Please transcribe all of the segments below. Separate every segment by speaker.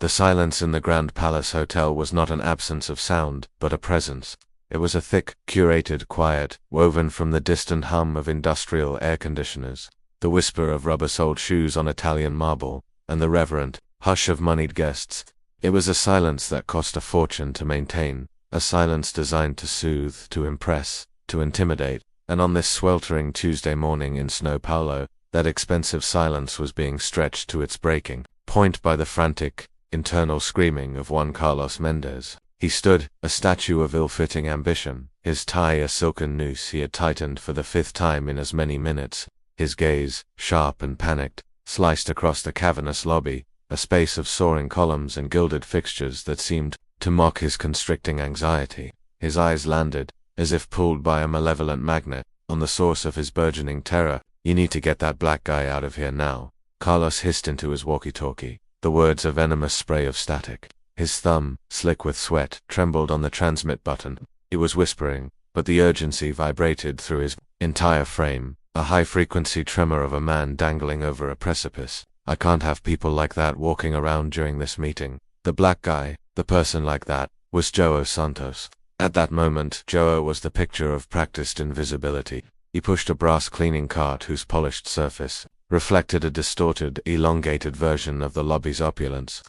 Speaker 1: The silence in the Grand Palace Hotel was not an absence of sound, but a presence. It was a thick, curated quiet, woven from the distant hum of industrial air conditioners, the whisper of rubber-soled shoes on Italian marble, and the reverent hush of moneyed guests. It was a silence that cost a fortune to maintain, a silence designed to soothe, to impress, to intimidate, and on this sweltering Tuesday morning in São Paulo, that expensive silence was being stretched to its breaking point by the frantic, internal screaming of one Carlos Mendez. He stood, a statue of ill-fitting ambition, his tie a silken noose he had tightened for the 5th time in as many minutes. His gaze, sharp and panicked, sliced across the cavernous lobby, a space of soaring columns and gilded fixtures that seemed to mock his constricting anxiety. His eyes landed, as if pulled by a malevolent magnet, on the source of his burgeoning terror. "You need to get that black guy out of here now," Carlos hissed into his walkie-talkie, the words a venomous spray of static. His thumb, slick with sweat, trembled on the transmit button. He was whispering, but the urgency vibrated through his entire frame, a high-frequency tremor of a man dangling over a precipice. "I can't have people like that walking around during this meeting." The black guy, the person like that, was João Santos. At that moment, João was the picture of practiced invisibility. He pushed a brass cleaning cart whose polished surface reflected a distorted, elongated version of the lobby's opulence.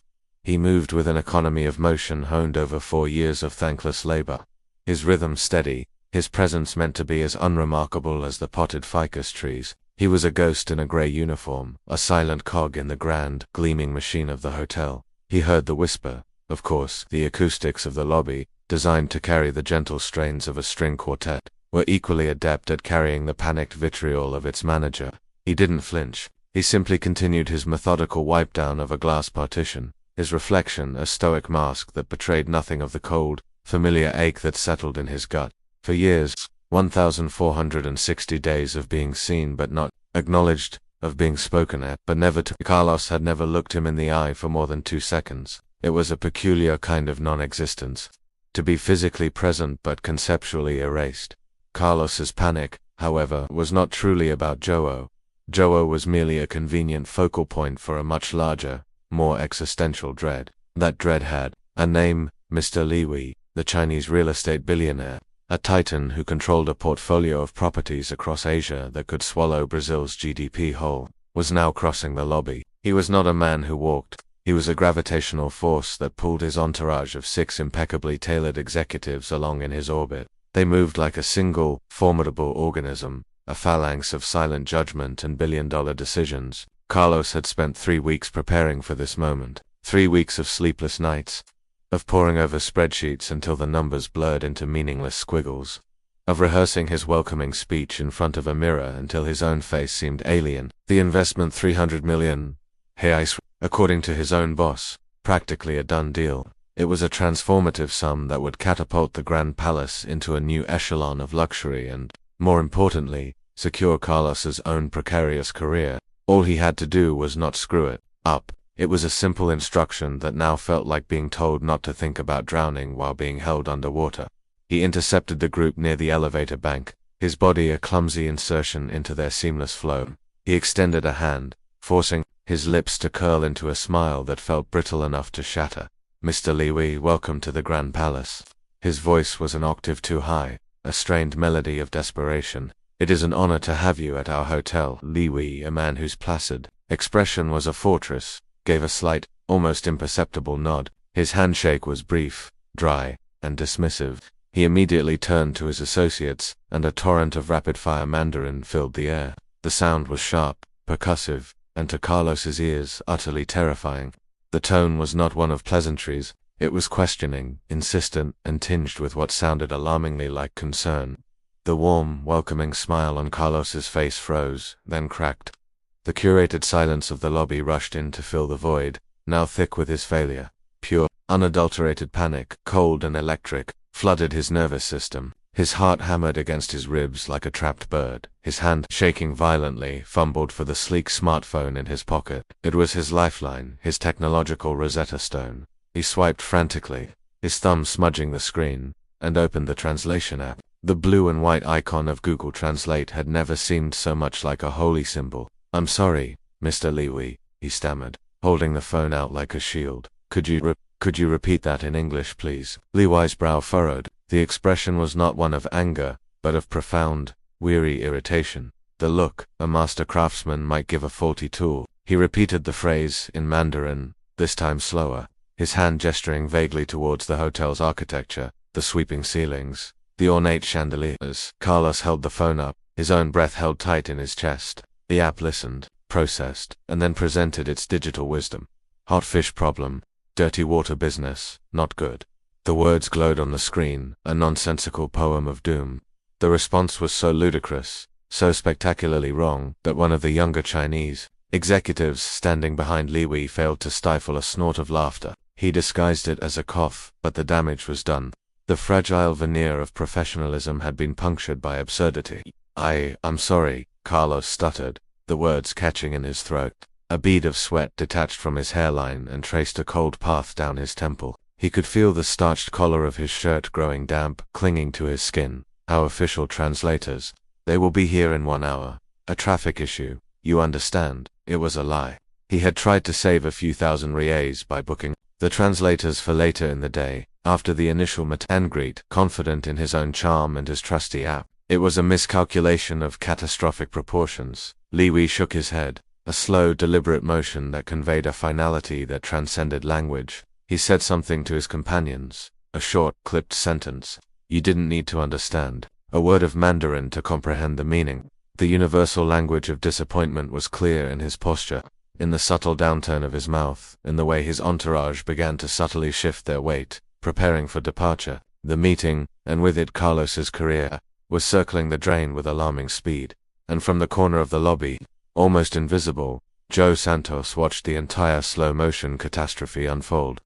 Speaker 1: He moved with an economy of motion honed over 4 years of thankless labor. His rhythm steady, his presence meant to be as unremarkable as the potted ficus trees. He was a ghost in a grey uniform, a silent cog in the grand, gleaming machine of the hotel. He heard the whisper, of course, the acoustics of the lobby, designed to carry the gentle strains of a string quartet, were equally adept at carrying the panicked vitriol of its manager. He didn't flinch. He simply continued his methodical wipe-down of a glass partition, his reflection a stoic mask that betrayed nothing of the cold, familiar ache that settled in his gut. For years, 1,460 days of being seen but not acknowledged, of being spoken at but never to. Carlos had never looked him in the eye for more than 2 seconds. It was a peculiar kind of non-existence. To be physically present but conceptually erased. Carlos's panic, however, was not truly about João. João was merely a convenient focal point for a much larger, more existential dread. That dread had a name: Mr. Liwi, the Chinese real estate billionaire, a titan who controlled a portfolio of properties across Asia that could swallow Brazil's GDP whole, was now crossing the lobby. He was not a man who walked. He was a gravitational force that pulled his entourage of 6 impeccably tailored executives along in his orbit. They moved like a single, formidable organism, a phalanx of silent judgment and billion-dollar decisions. Carlos had spent 3 weeks preparing for this moment. 3 weeks of sleepless nights, of poring over spreadsheets until the numbers blurred into meaningless squiggles, of rehearsing his welcoming speech in front of a mirror until his own face seemed alien. The investment, 300 million reais, according to his own boss, practically a done deal. It was a transformative sum that would catapult the Grand Palace into a new echelon of luxury and, more importantly, secure Carlos's own precarious career. All he had to do was not screw it up. It was a simple instruction that now felt like being told not to think about drowning while being held underwater. He intercepted the group near the elevator bank, his body a clumsy insertion into their seamless flow. He extended a hand, forcing his lips to curl into a smile that felt brittle enough to shatter. "Mr. Liwi, welcome to the Grand Palace." His voice was an octave too high, a strained melody of desperation. "It is an honor to have you at our hotel." Liwi, a man whose placid expression was a fortress, gave a slight, almost imperceptible nod. His handshake was brief, dry, and dismissive. He immediately turned to his associates, and a torrent of rapid-fire Mandarin filled the air. The sound was sharp, percussive, and to Carlos's ears utterly terrifying. The tone was not one of pleasantries. It was questioning, insistent, and tinged with what sounded alarmingly like concern. The warm, welcoming smile on Carlos's face froze, then cracked. The curated silence of the lobby rushed in to fill the void, now thick with his failure. Pure, unadulterated panic, cold and electric, flooded his nervous system. His heart hammered against his ribs like a trapped bird. His hand, shaking violently, fumbled for the sleek smartphone in his pocket. It was his lifeline, his technological Rosetta Stone. He swiped frantically, his thumb smudging the screen, and opened the translation app. The blue and white icon of Google Translate had never seemed so much like a holy symbol. "I'm sorry, Mr. Liwi," he stammered, holding the phone out like a shield. Could you repeat that in English, please? Li Wei's brow furrowed. The expression was not one of anger, but of profound, weary irritation. The look a master craftsman might give a faulty tool. He repeated the phrase in Mandarin, this time slower, his hand gesturing vaguely towards the hotel's architecture, the sweeping ceilings, the ornate chandeliers. Carlos held the phone up, his own breath held tight in his chest. The app listened, processed, and then presented its digital wisdom. Hot fish problem. Dirty water business. Not good. The words glowed on the screen, a nonsensical poem of doom. The response was so ludicrous, so spectacularly wrong, that one of the younger Chinese executives standing behind Li Wei failed to stifle a snort of laughter. He disguised it as a cough, but the damage was done. The fragile veneer of professionalism had been punctured by absurdity. I'm sorry, Carlos stuttered, the words catching in his throat. A bead of sweat detached from his hairline and traced a cold path down his temple. He could feel the starched collar of his shirt growing damp, clinging to his skin. Our official translators. They will be here in 1 hour. A traffic issue. You understand. It was a lie. He had tried to save a few thousand reais by booking the translators for later in the day, after the initial meet and greet, confident in his own charm and his trusty app. It was a miscalculation of catastrophic proportions. Li Wei shook his head, a slow, deliberate motion that conveyed a finality that transcended language. He said something to his companions, a short, clipped sentence. You didn't need to understand a word of Mandarin to comprehend the meaning. The universal language of disappointment was clear in his posture, in the subtle downturn of his mouth, in the way his entourage began to subtly shift their weight, preparing for departure. The meeting, and with it Carlos's career, was circling the drain with alarming speed. And from the corner of the lobby, almost invisible, Joe Santos watched the entire slow-motion catastrophe unfold.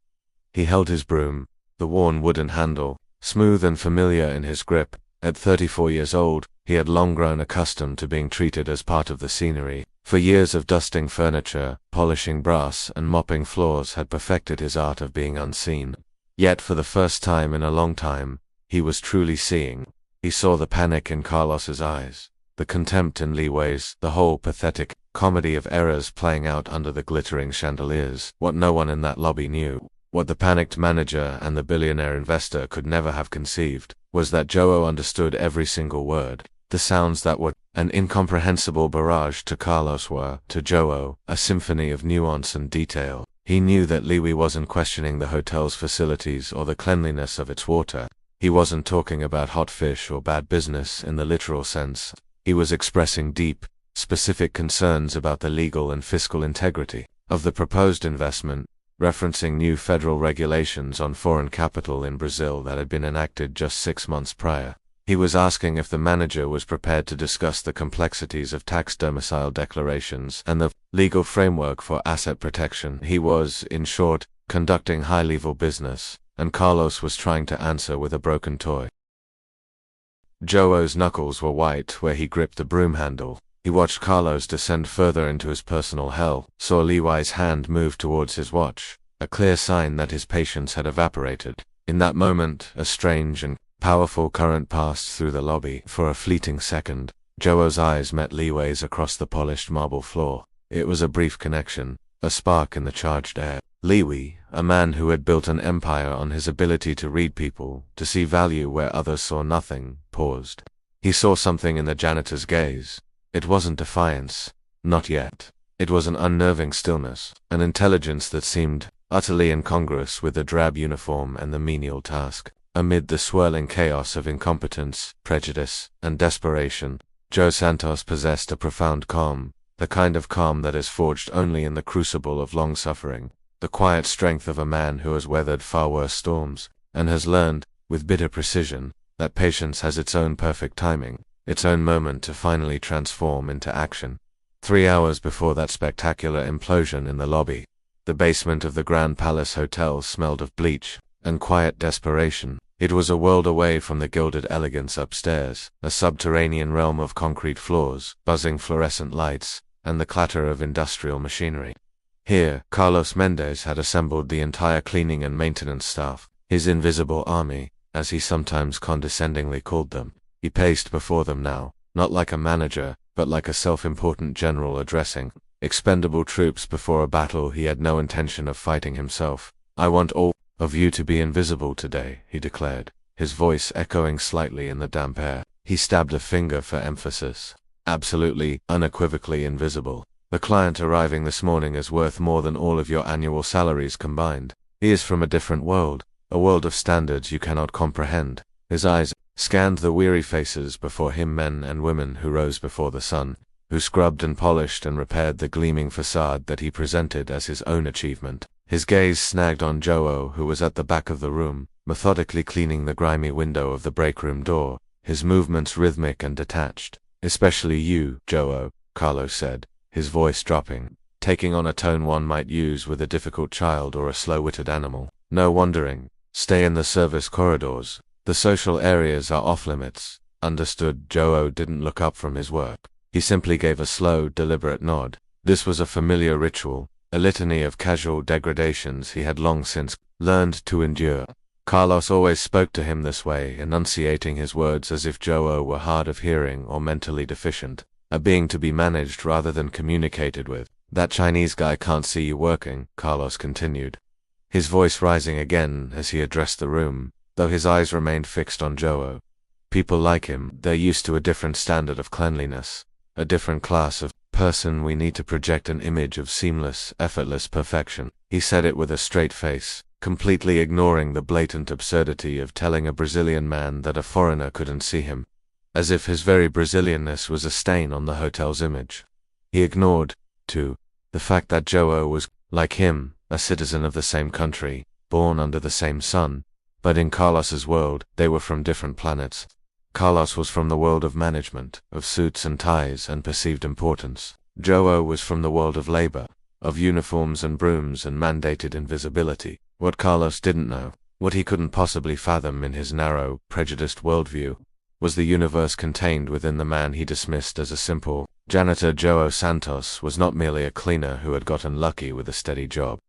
Speaker 1: He held his broom, the worn wooden handle, smooth and familiar in his grip. At 34 years old, he had long grown accustomed to being treated as part of the scenery. For years of dusting furniture, polishing brass, and mopping floors had perfected his art of being unseen. Yet for the first time in a long time, he was truly seeing. He saw the panic in Carlos's eyes, the contempt in Li Wei's, the whole pathetic comedy of errors playing out under the glittering chandeliers. What no one in that lobby knew, what the panicked manager and the billionaire investor could never have conceived, was that Joe understood every single word. The sounds that were an incomprehensible barrage to Carlos were, to Joe, a symphony of nuance and detail. He knew that Li Wei wasn't questioning the hotel's facilities or the cleanliness of its water. He wasn't talking about hot fish or bad business in the literal sense. He was expressing deep, specific concerns about the legal and fiscal integrity of the proposed investment, referencing new federal regulations on foreign capital in Brazil that had been enacted just 6 months prior. He was asking if the manager was prepared to discuss the complexities of tax domicile declarations and the legal framework for asset protection. He was, in short, conducting high-level business, and Carlos was trying to answer with a broken toy. Joe's knuckles were white where he gripped the broom handle. He watched Carlos descend further into his personal hell, saw Li Wei's hand move towards his watch, a clear sign that his patience had evaporated. In that moment, a strange and powerful current passed through the lobby. For a fleeting second, Joe's eyes met Li Wei's across the polished marble floor. It was a brief connection, a spark in the charged air. Li Wei, a man who had built an empire on his ability to read people, to see value where others saw nothing, paused. He saw something in the janitor's gaze. It wasn't defiance. Not yet. It was an unnerving stillness, an intelligence that seemed utterly incongruous with the drab uniform and the menial task. Amid the swirling chaos of incompetence, prejudice, and desperation, Joe Santos possessed a profound calm, the kind of calm that is forged only in the crucible of long suffering, the quiet strength of a man who has weathered far worse storms, and has learned, with bitter precision, that patience has its own perfect timing, its own moment to finally transform into action. 3 hours before that spectacular implosion in the lobby, the basement of the Grand Palace Hotel smelled of bleach and quiet desperation. It was a world away from the gilded elegance upstairs, a subterranean realm of concrete floors, buzzing fluorescent lights, and the clatter of industrial machinery. Here, Carlos Mendez had assembled the entire cleaning and maintenance staff, his invisible army, as he sometimes condescendingly called them. He paced before them now, not like a manager, but like a self-important general addressing expendable troops before a battle he had no intention of fighting himself. I want all of you to be invisible today, he declared, his voice echoing slightly in the damp air. He stabbed a finger for emphasis. Absolutely, unequivocally invisible. The client arriving this morning is worth more than all of your annual salaries combined. He is from a different world, a world of standards you cannot comprehend. His eyes scanned the weary faces before him, men and women who rose before the sun, who scrubbed and polished and repaired the gleaming facade that he presented as his own achievement. His gaze snagged on Joe, who was at the back of the room, methodically cleaning the grimy window of the breakroom door, his movements rhythmic and detached. Especially you, Joe, Carlos said, his voice dropping, taking on a tone one might use with a difficult child or a slow-witted animal. No wondering. Stay in the service corridors. The social areas are off-limits. Understood. Joe didn't look up from his work. He simply gave a slow, deliberate nod. This was a familiar ritual, a litany of casual degradations he had long since learned to endure. Carlos always spoke to him this way, enunciating his words as if Joe were hard of hearing or mentally deficient, a being to be managed rather than communicated with. That Chinese guy can't see you working, Carlos continued, his voice rising again as he addressed the room, though his eyes remained fixed on Joe. People like him, they're used to a different standard of cleanliness, a different class of person. We need to project an image of seamless, effortless perfection. He said it with a straight face, completely ignoring the blatant absurdity of telling a Brazilian man that a foreigner couldn't see him, as if his very Brazilianness was a stain on the hotel's image. He ignored, too, the fact that Joe was, like him, a citizen of the same country, born under the same sun, but in Carlos's world, they were from different planets. Carlos was from the world of management, of suits and ties and perceived importance. Joe was from the world of labor, of uniforms and brooms and mandated invisibility. What Carlos didn't know, what he couldn't possibly fathom in his narrow, prejudiced worldview, was the universe contained within the man he dismissed as a simple janitor. Joe Santos was not merely a cleaner who had gotten lucky with a steady job.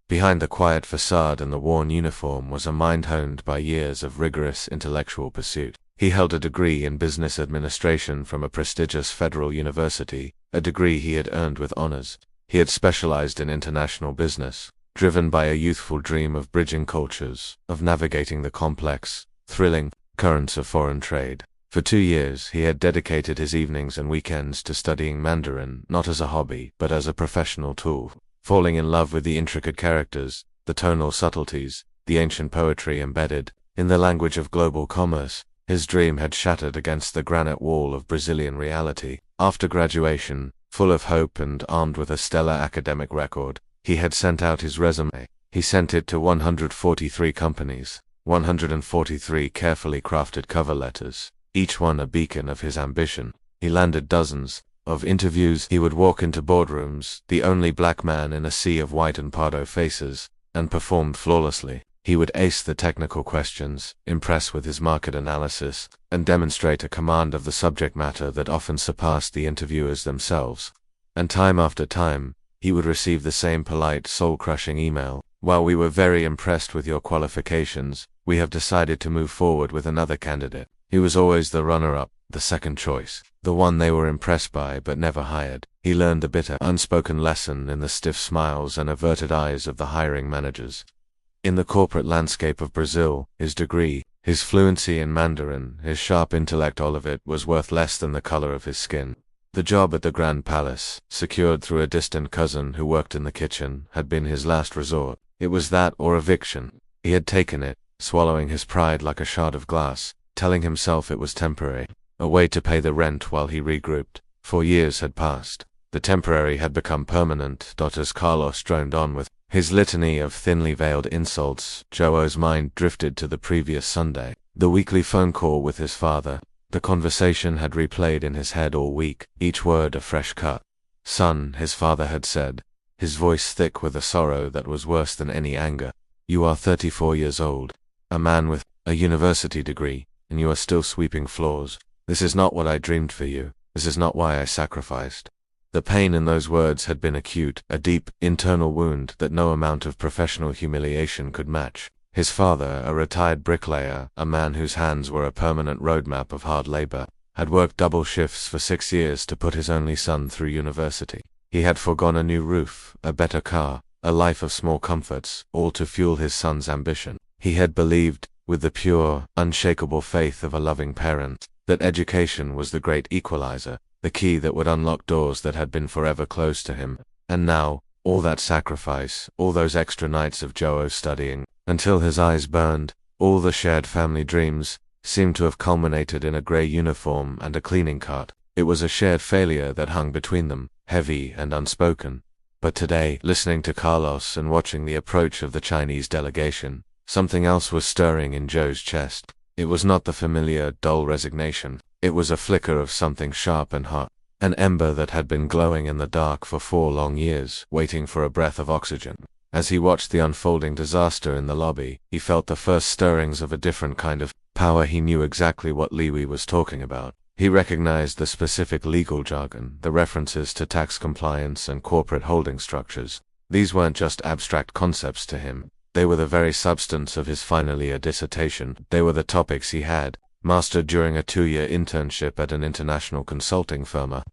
Speaker 1: Behind the quiet facade and the worn uniform was a mind honed by years of rigorous intellectual pursuit. He held a degree in business administration from a prestigious federal university, a degree he had earned with honors. He had specialized in international business, driven by a youthful dream of bridging cultures, of navigating the complex, thrilling currents of foreign trade. For 2 years, he had dedicated his evenings and weekends to studying Mandarin, not as a hobby, but as a professional tool, falling in love with the intricate characters, the tonal subtleties, the ancient poetry embedded in the language of global commerce. His dream had shattered against the granite wall of Brazilian reality. After graduation, full of hope and armed with a stellar academic record, he had sent out his resume. He sent it to 143 companies, 143 carefully crafted cover letters, each one a beacon of his ambition. He landed dozens of interviews. He would walk into boardrooms, the only black man in a sea of white and pardo faces, and performed flawlessly. He would ace the technical questions, impress with his market analysis, and demonstrate a command of the subject matter that often surpassed the interviewers themselves. And time after time, he would receive the same polite, soul-crushing email. While we were very impressed with your qualifications, we have decided to move forward with another candidate. He was always the runner-up, the second choice, the one they were impressed by but never hired. He learned the bitter, unspoken lesson in the stiff smiles and averted eyes of the hiring managers. In the corporate landscape of Brazil, his degree, his fluency in Mandarin, his sharp intellect, all of it was worth less than the color of his skin. The job at the Grand Palace, secured through a distant cousin who worked in the kitchen, had been his last resort. It was that or eviction. He had taken it, swallowing his pride like a shard of glass, telling himself it was temporary, a way to pay the rent while he regrouped. 4 years had passed. The temporary had become permanent. As Carlos droned on with his litany of thinly veiled insults, Joe's mind drifted to the previous Sunday, the weekly phone call with his father. The conversation had replayed in his head all week, each word a fresh cut. "Son," his father had said, his voice thick with a sorrow that was worse than any anger. "You are 34 years old, a man with a university degree, and you are still sweeping floors. This is not what I dreamed for you. This is not why I sacrificed." The pain in those words had been acute, a deep, internal wound that no amount of professional humiliation could match. His father, a retired bricklayer, a man whose hands were a permanent roadmap of hard labor, had worked double shifts for 6 years to put his only son through university. He had foregone a new roof, a better car, a life of small comforts, all to fuel his son's ambition. He had believed, with the pure, unshakable faith of a loving parent, that education was the great equalizer, the key that would unlock doors that had been forever closed to him. And now, all that sacrifice, all those extra nights of Joe studying, until his eyes burned, all the shared family dreams, seemed to have culminated in a grey uniform and a cleaning cart. It was a shared failure that hung between them, heavy and unspoken. But today, listening to Carlos and watching the approach of the Chinese delegation, something else was stirring in Joe's chest. It was not the familiar, dull resignation. It was a flicker of something sharp and hot, an ember that had been glowing in the dark for 4 long years, waiting for a breath of oxygen. As he watched the unfolding disaster in the lobby, he felt the first stirrings of a different kind of power. He knew exactly what Liwi was talking about. He recognized the specific legal jargon, the references to tax compliance and corporate holding structures. These weren't just abstract concepts to him. They were the very substance of his final year dissertation. They were the topics he had mastered during a 2-year internship at an international consulting firm, a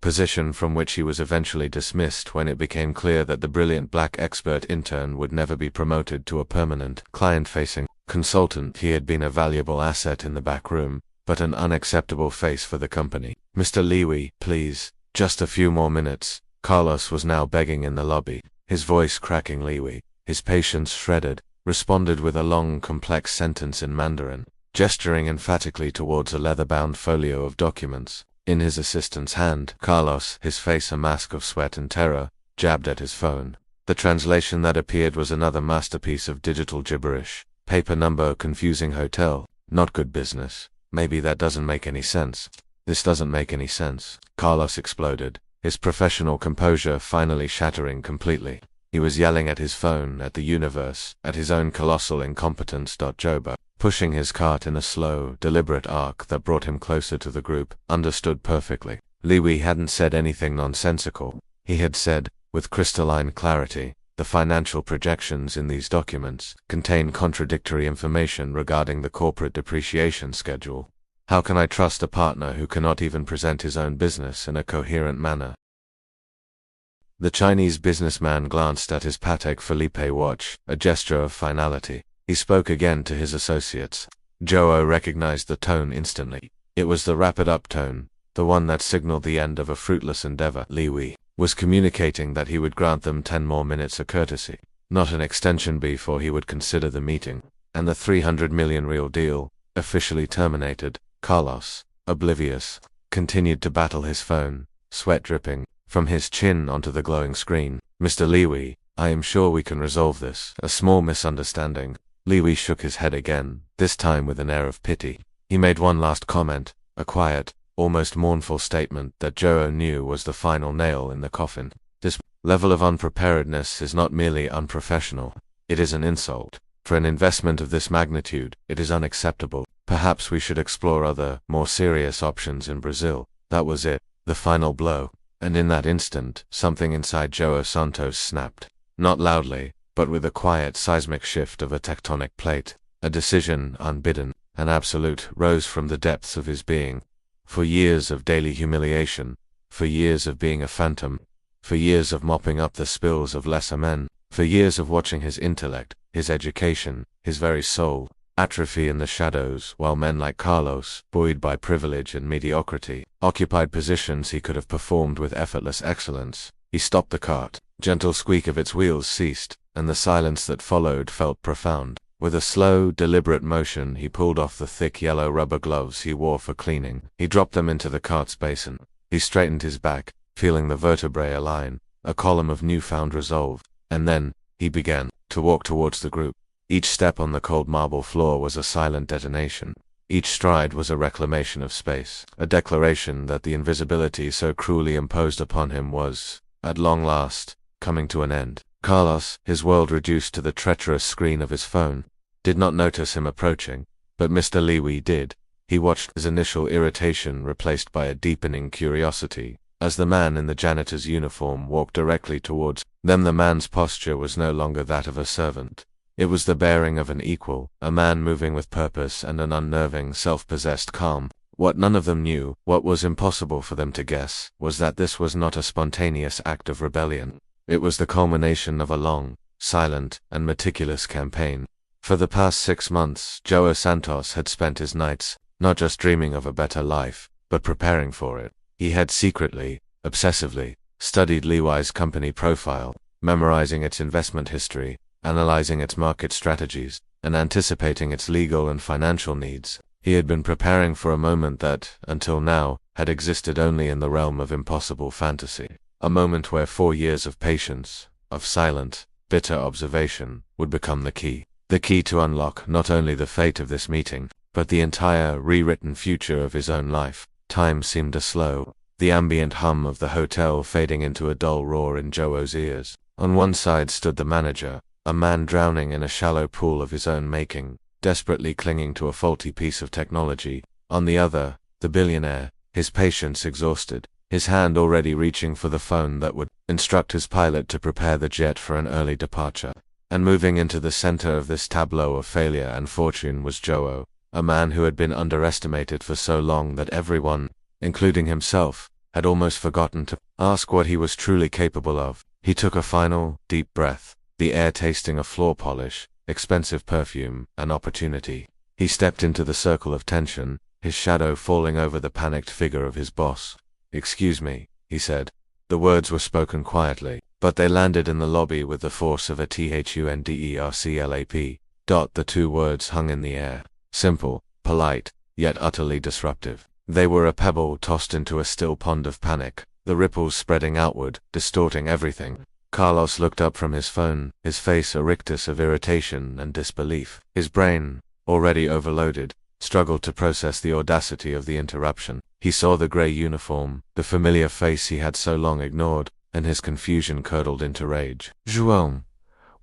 Speaker 1: position from which he was eventually dismissed when it became clear that the brilliant black expert intern would never be promoted to a permanent, client-facing consultant. He had been a valuable asset in the back room, but an unacceptable face for the company. "Mr. Liwi, please, just a few more minutes." Carlos was now begging in the lobby, his voice cracking. Liwi, his patience shredded, responded with a long, complex sentence in Mandarin, gesturing emphatically towards a leather-bound folio of documents. In his assistant's hand, Carlos, his face a mask of sweat and terror, jabbed at his phone. The translation that appeared was another masterpiece of digital gibberish. Paper number, confusing hotel, not good business. Maybe that doesn't make any sense. This doesn't make any sense. Carlos exploded, his professional composure finally shattering completely. He was yelling at his phone, at the universe, at his own colossal incompetence. Joba, pushing his cart in a slow, deliberate arc that brought him closer to the group, understood perfectly. Liwi hadn't said anything nonsensical. He had said, with crystalline clarity, the financial projections in these documents contain contradictory information regarding the corporate depreciation schedule. How can I trust a partner who cannot even present his own business in a coherent manner? The Chinese businessman glanced at his Patek Philippe watch, a gesture of finality. He spoke again to his associates. Joe recognized the tone instantly. It was the rapid up tone, the one that signaled the end of a fruitless endeavor. Liwi was communicating that he would grant them 10 more minutes of courtesy, not an extension before he would consider the meeting, and the 300 million real deal, officially terminated. Carlos, oblivious, continued to battle his phone, sweat dripping from his chin onto the glowing screen. "Mr. Liwi, I am sure we can resolve this. A small misunderstanding." Liwi shook his head again, this time with an air of pity. He made one last comment, a quiet, almost mournful statement that Joe knew was the final nail in the coffin. "This level of unpreparedness is not merely unprofessional, it is an insult. For an investment of this magnitude, it is unacceptable. Perhaps we should explore other, more serious options in Brazil." That was it, the final blow. And in that instant, something inside Joe Santos snapped. Not loudly, but with a quiet seismic shift of a tectonic plate. A decision, unbidden, an absolute, rose from the depths of his being. For years of daily humiliation, for years of being a phantom, for years of mopping up the spills of lesser men, for years of watching his intellect, his education, his very soul, atrophy in the shadows, while men like Carlos, buoyed by privilege and mediocrity, occupied positions he could have performed with effortless excellence. He stopped the cart. Gentle squeak of its wheels ceased, and the silence that followed felt profound. With a slow, deliberate motion, he pulled off the thick yellow rubber gloves he wore for cleaning. He dropped them into the cart's basin. He straightened his back, feeling the vertebrae align, a column of newfound resolve. And then, he began to walk towards the group. Each step on the cold marble floor was a silent detonation. Each stride was a reclamation of space, a declaration that the invisibility so cruelly imposed upon him was, at long last, coming to an end. Carlos, his world reduced to the treacherous screen of his phone, did not notice him approaching, but Mr. Liwi did. He watched his initial irritation replaced by a deepening curiosity. As the man in the janitor's uniform walked directly towards them, the man's posture was no longer that of a servant. It was the bearing of an equal, a man moving with purpose and an unnerving, self-possessed calm. What none of them knew, what was impossible for them to guess, was that this was not a spontaneous act of rebellion. It was the culmination of a long, silent, and meticulous campaign. For the past 6 months, Joao Santos had spent his nights, not just dreaming of a better life, but preparing for it. He had secretly, obsessively, studied Liwai's company profile, memorizing its investment history, analyzing its market strategies, and anticipating its legal and financial needs. He had been preparing for a moment that, until now, had existed only in the realm of impossible fantasy. A moment where 4 years of patience, of silent, bitter observation, would become the key. The key to unlock not only the fate of this meeting, but the entire rewritten future of his own life. Time seemed to slow, the ambient hum of the hotel fading into a dull roar in Joao's ears. On one side stood the manager, a man drowning in a shallow pool of his own making, desperately clinging to a faulty piece of technology. On the other, the billionaire, his patience exhausted, his hand already reaching for the phone that would instruct his pilot to prepare the jet for an early departure. And moving into the center of this tableau of failure and fortune was Joao, a man who had been underestimated for so long that everyone, including himself, had almost forgotten to ask what he was truly capable of. He took a final, deep breath, the air tasting of floor polish, expensive perfume, and opportunity. He stepped into the circle of tension, his shadow falling over the panicked figure of his boss. "Excuse me," he said. The words were spoken quietly, but they landed in the lobby with the force of a thunderclap. The 2 words hung in the air. Simple, polite, yet utterly disruptive. They were a pebble tossed into a still pond of panic, the ripples spreading outward, distorting everything. Carlos looked up from his phone, his face a rictus of irritation and disbelief. His brain, already overloaded, struggled to process the audacity of the interruption. He saw the gray uniform, the familiar face he had so long ignored, and his confusion curdled into rage. "João,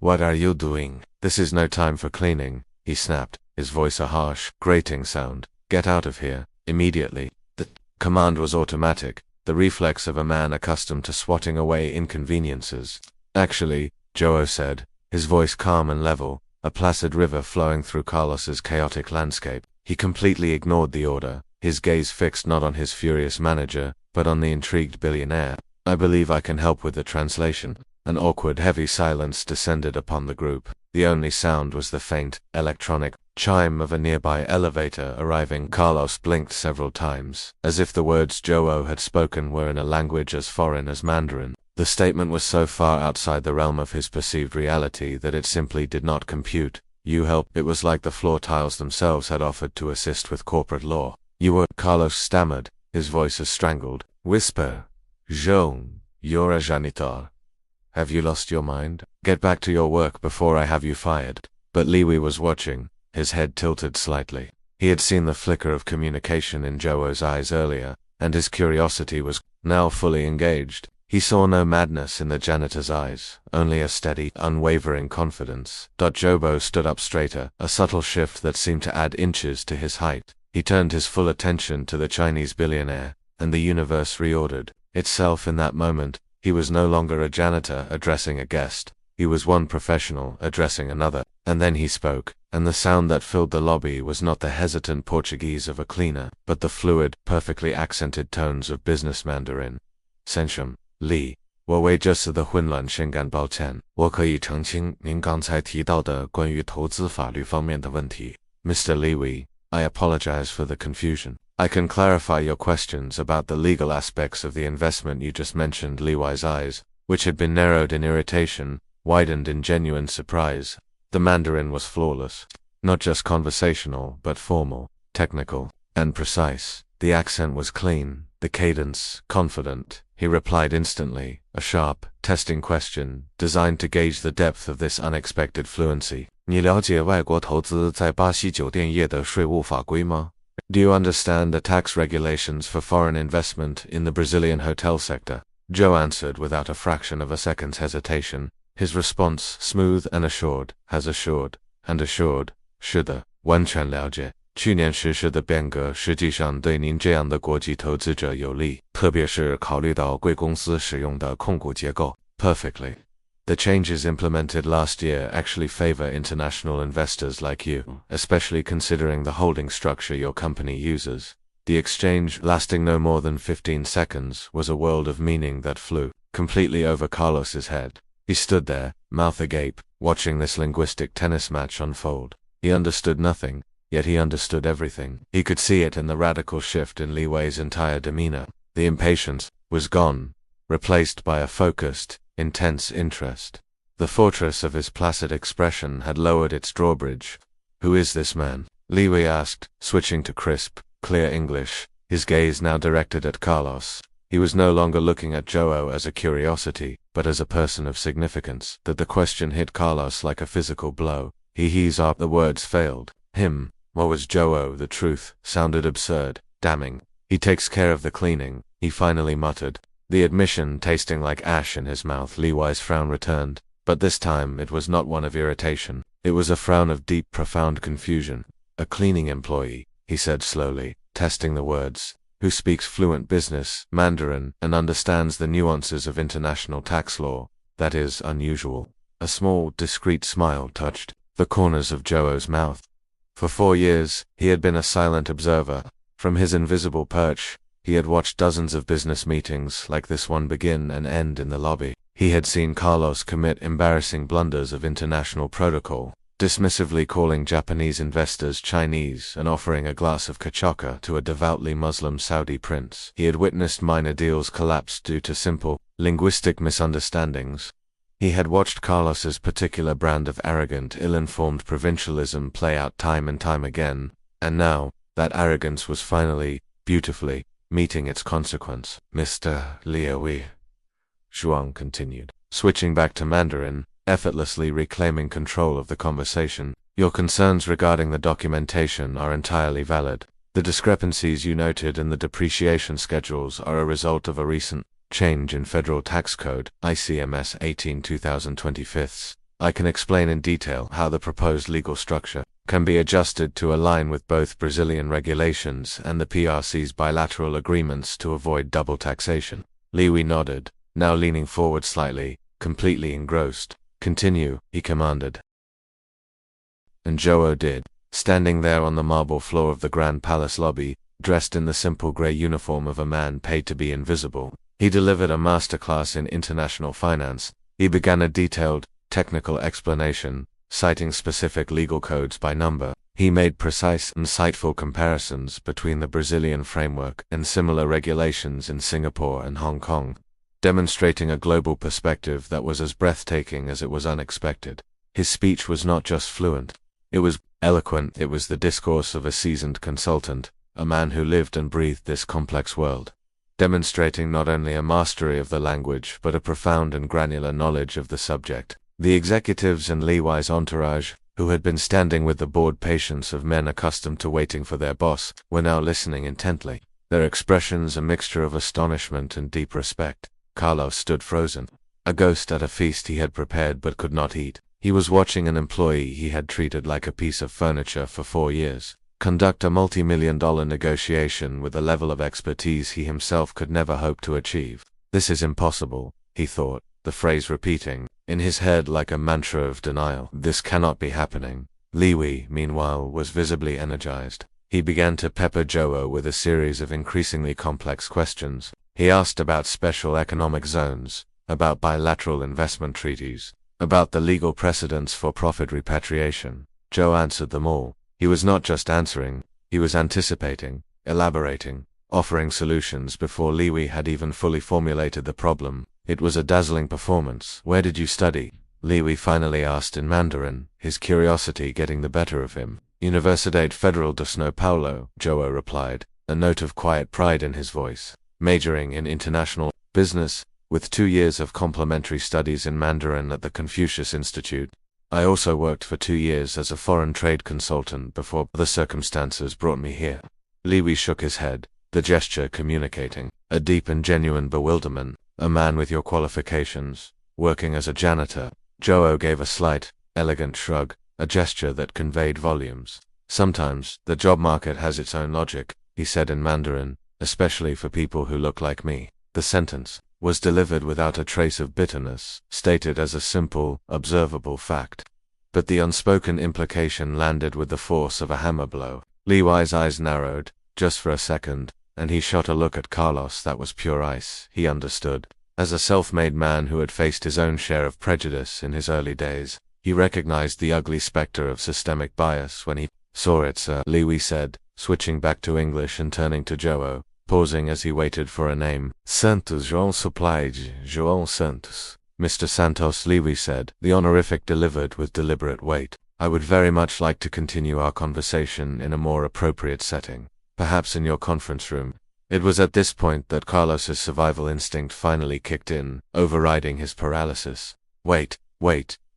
Speaker 1: what are you doing? This is no time for cleaning," he snapped, his voice a harsh, grating sound. "Get out of here, immediately." The command was automatic, the reflex of a man accustomed to swatting away inconveniences. "Actually," Joao said, his voice calm and level, a placid river flowing through Carlos's chaotic landscape. He completely ignored the order, his gaze fixed not on his furious manager, but on the intrigued billionaire. "I believe I can help with the translation." An awkward, heavy silence descended upon the group. The only sound was the faint, electronic chime of a nearby elevator arriving. Carlos blinked several times, as if the words Joao had spoken were in a language as foreign as Mandarin. The statement was so far outside the realm of his perceived reality that it simply did not compute. "You help." It was like the floor tiles themselves had offered to assist with corporate law. "You were," Carlos stammered, his voice a strangled whisper. "João, you're a janitor. Have you lost your mind? Get back to your work before I have you fired." But Liwai was watching, his head tilted slightly. He had seen the flicker of communication in Joao's eyes earlier, and his curiosity was now fully engaged. He saw no madness in the janitor's eyes, only a steady, unwavering confidence. Joao stood up straighter, a subtle shift that seemed to add inches to his height. He turned his full attention to the Chinese billionaire, and the universe reordered itself in that moment. He was no longer a janitor addressing a guest. He was one professional addressing another. And then he spoke, and the sound that filled the lobby was not the hesitant Portuguese of a cleaner, but the fluid, perfectly accented tones of business Mandarin. "Sensham, Li, 我为这次的混乱深感抱歉。我可以澄清您刚才提到的关于投资法律方面的问题。Mr. Liwai, I apologize for the confusion. I can clarify your questions about the legal aspects of the investment you just mentioned." Liwai's eyes, which had been narrowed in irritation, widened in genuine surprise. The Mandarin was flawless. Not just conversational, but formal, technical, and precise. The accent was clean, the cadence, confident. He replied instantly, a sharp, testing question, designed to gauge the depth of this unexpected fluency. 你了解外国投资在巴西酒店业的税务法规吗? Do you understand the tax regulations for foreign investment in the Brazilian hotel sector? Joe answered without a fraction of a second's hesitation, his response smooth and assured, has assured, and assured, 是的，完全了解。去年实施的变革实际上对您这样的国际投资者有利，特别是考虑到贵公司使用的控股结构。Perfectly. The changes implemented last year actually favor international investors like you, especially considering the holding structure your company uses. The exchange, lasting no more than 15 seconds, was a world of meaning that flew completely over Carlos's head. He stood there, mouth agape, watching this linguistic tennis match unfold. He understood nothing, yet he understood everything. He could see it in the radical shift in Li Wei's entire demeanor. The impatience was gone, replaced by a focused, intense interest. The fortress of his placid expression had lowered its drawbridge. "Who is this man?" Li Wei asked, switching to crisp, clear English, his gaze now directed at Carlos. He was no longer looking at Joe as a curiosity, but as a person of significance. That the question hit Carlos like a physical blow. He heaved up, the words failed him. What was Joe? The truth sounded absurd, damning. "He takes care of the cleaning," he finally muttered, the admission tasting like ash in his mouth. Li Wei's frown returned, but this time it was not one of irritation. It was a frown of deep, profound confusion. "A cleaning employee," he said slowly, testing the words, "who speaks fluent business, Mandarin, and understands the nuances of international tax law. That is unusual." A small, discreet smile touched the corners of Joe's mouth. For 4 years, he had been a silent observer. From his invisible perch, he had watched dozens of business meetings like this one begin and end in the lobby. He had seen Carlos commit embarrassing blunders of international protocol, dismissively calling Japanese investors Chinese and offering a glass of cachaca to a devoutly Muslim Saudi prince. He had witnessed minor deals collapse due to simple, linguistic misunderstandings. He had watched Carlos's particular brand of arrogant, ill-informed provincialism play out time and time again, and now, that arrogance was finally, beautifully, meeting its consequence. "Mr. Liaoui," Zhuang continued, switching back to Mandarin, effortlessly reclaiming control of the conversation. "Your concerns regarding the documentation are entirely valid. The discrepancies you noted in the depreciation schedules are a result of a recent change in Federal Tax Code, ICMS 18/2025. I can explain in detail how the proposed legal structure can be adjusted to align with both Brazilian regulations and the PRC's bilateral agreements to avoid double taxation." Li Wei nodded, now leaning forward slightly, completely engrossed. "Continue," he commanded. And Joe did, standing there on the marble floor of the Grand Palace lobby, dressed in the simple gray uniform of a man paid to be invisible. He delivered a masterclass in international finance. He began a detailed, technical explanation, citing specific legal codes by number. He made precise, insightful comparisons between the Brazilian framework and similar regulations in Singapore and Hong Kong, demonstrating a global perspective that was as breathtaking as it was unexpected. His speech was not just fluent. It was eloquent. It was the discourse of a seasoned consultant, a man who lived and breathed this complex world, demonstrating not only a mastery of the language but a profound and granular knowledge of the subject. The executives and Li Wei's entourage, who had been standing with the bored patience of men accustomed to waiting for their boss, were now listening intently, their expressions a mixture of astonishment and deep respect. Carlos stood frozen, a ghost at a feast he had prepared but could not eat. He was watching an employee he had treated like a piece of furniture for 4 years conduct a multi-million-dollar negotiation with a level of expertise he himself could never hope to achieve. "This is impossible," he thought, the phrase repeating in his head like a mantra of denial. "This cannot be happening." Li Wei, meanwhile, was visibly energized. He began to pepper Joe with a series of increasingly complex questions. He asked about special economic zones, about bilateral investment treaties, about the legal precedents for profit repatriation. Joe answered them all. He was not just answering, he was anticipating, elaborating, offering solutions before Li Wei had even fully formulated the problem. It was a dazzling performance. "Where did you study?" Li Wei finally asked in Mandarin, his curiosity getting the better of him. "Universidade Federal de São Paulo," Joe replied, a note of quiet pride in his voice. "Majoring in international business, with 2 years of complementary studies in Mandarin at the Confucius Institute. I also worked for 2 years as a foreign trade consultant before the circumstances brought me here." Li Wei shook his head, the gesture communicating a deep and genuine bewilderment. "A man with your qualifications, working as a janitor." Joe gave a slight, elegant shrug, a gesture that conveyed volumes. "Sometimes, the job market has its own logic," he said in Mandarin, "especially for people who look like me." The sentence was delivered without a trace of bitterness, stated as a simple, observable fact. But the unspoken implication landed with the force of a hammer blow. Li Wei's eyes narrowed, just for a second, and he shot a look at Carlos that was pure ice. He understood. As a self-made man who had faced his own share of prejudice in his early days, he recognized the ugly specter of systemic bias when he saw it. Sir, Liwi said, switching back to English and turning to Joe, pausing as he waited for a name. Santos João supplied João Santos. Mr. Santos, Liwi said, the honorific delivered with deliberate weight. I would very much like to continue our conversation in a more appropriate setting, perhaps in your conference room. It was at this point that Carlos's survival instinct finally kicked in, overriding his paralysis. Wait,